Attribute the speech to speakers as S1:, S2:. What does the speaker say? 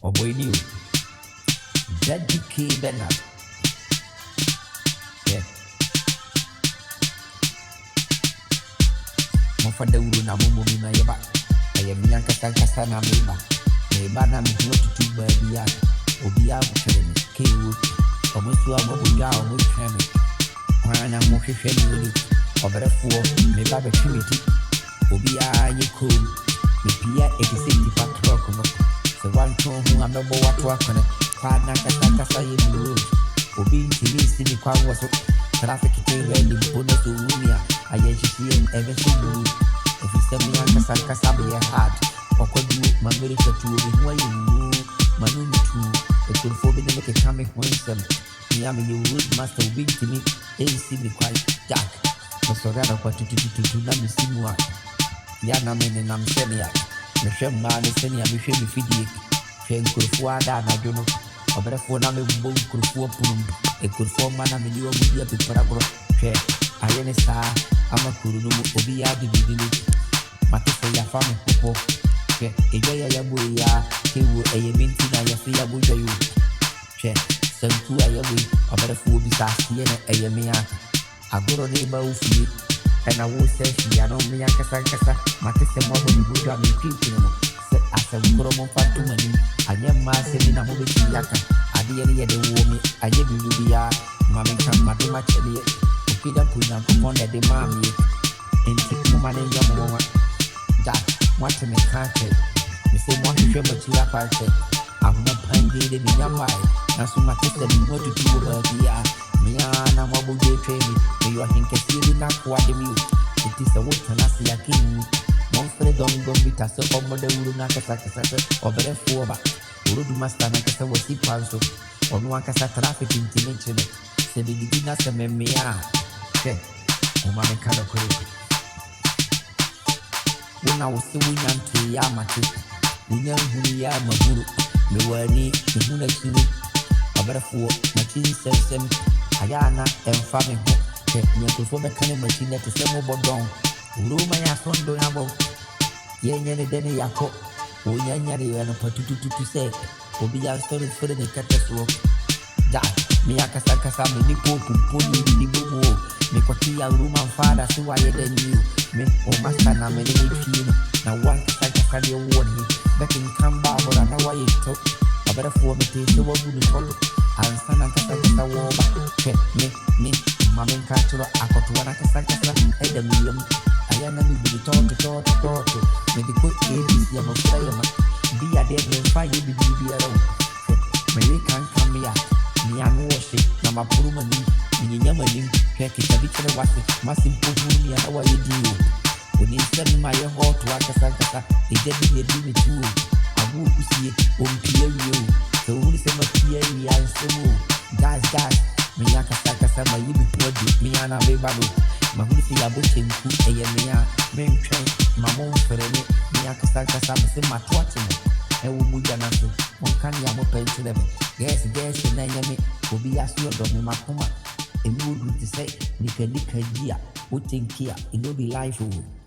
S1: or boy new. Daddy K Bernard. Yeah. Mofada uru na mumu mi na yeba. I am yanka kasa na meba. Meba na mi no tutu baby ya. Obi a bukere mi K wo. Omo so amo oja omo tweme. Wana mo hwehwe ni oli. Oberefuo meba be twimiti. Obi a ye cool. Me pia ekisiti patrol no. Se wanto hu amebo watu akone. Kwa na kasa ye mu. Obi ntimi si ni kwa wo so. Traffic tewe ni mpono so rumia. Ayeshie everything. If you send me a kasa be hard. Okwadu mamerika tu obi ho ayi mu. Manu ni tu. E could for be make a come home. Me am you wood master obi ntimi. AC ni kwa jack. So rara kwa tutututu na misimu wa. Ya na mene na msemi ya. Mehwe mma ne seni ya mehwe me fidie. Hwe nkurufo ada na dwono. Oberefo na me bumbo nkurufo pum. Nkurufo ma na me liwo mu dia pepara bro. Hwe aye ne saa ama kuru no mu obi ya bibidi. Matefo ya fa me popo. Hwe ejo ya bo ya kewu eye minti na ya fi ya bo jo yu. Hwe santu aye bo oberefo obi sa sie na eye me ya. Agoro ne ba ufie. And I will say, I don't mean Kasa, Matisse Mobile, you would have me creeping. As a Goromo Fatumani, I am myself in a movie yaka. I didn't the woman, I gave you the Mammy come Madama Chili, Pida Puna, upon the mammy, and take woman in your mama. That, what to make country. Mr. Monty Chila Party. I'm not paying the Yamai. That's what Matisse what to do about the Miana mobile day training. You are thinking not what the mute. It is a wood and I see a king. Monster don't go with us over the Urunaka or better for Urudu Master Nakasa was he panso or no one casa traffic in Timention. Say the beginners of Memia. Okay, Omama Kano. When I was still young to Yamati, we know who we are, Maguru. Me were neat, the Huna a better for Machin says. Ayana and farming hope. Nyakufobe kane machine to semo bodon. Uruma ya fondo yabo. Yenye dene yako. Uyanyari yana patutu to say. Obi ya story for the catastro. Da, mi akasa mi nipo kumpuni ni bubu. Mi kwatia uruma mfada si waye den you. Me o master na me ni fino. Na one kasa de woni. Bekin kamba bora na waye to. Abara for me te so wabu follow. Ansana kasa woba. Me, Mamma Catcher, Akotuana Casacasa, Edamium, Ayana will be taught to make the quick ABC of a player. Be a dead and fire, you be alone. May can't come here. Me and worship, Nama Purumani, Yamani, Pekis, a bit of what must improve me and what you do. When you send my heart to Akasaka, they didn't do it too. I would see it on PLU. So who is a PLU and so guys. Me akasa ma yibi podi me ana be bado ma huli fi aboche nku eye me a me ntwen ma mo mferene me akasa me se matwate mo e wo muja na so on kan ya mo penti dem yes na nyame obi aso do me makoma e ni would to say nika dia o tinkia e no be life o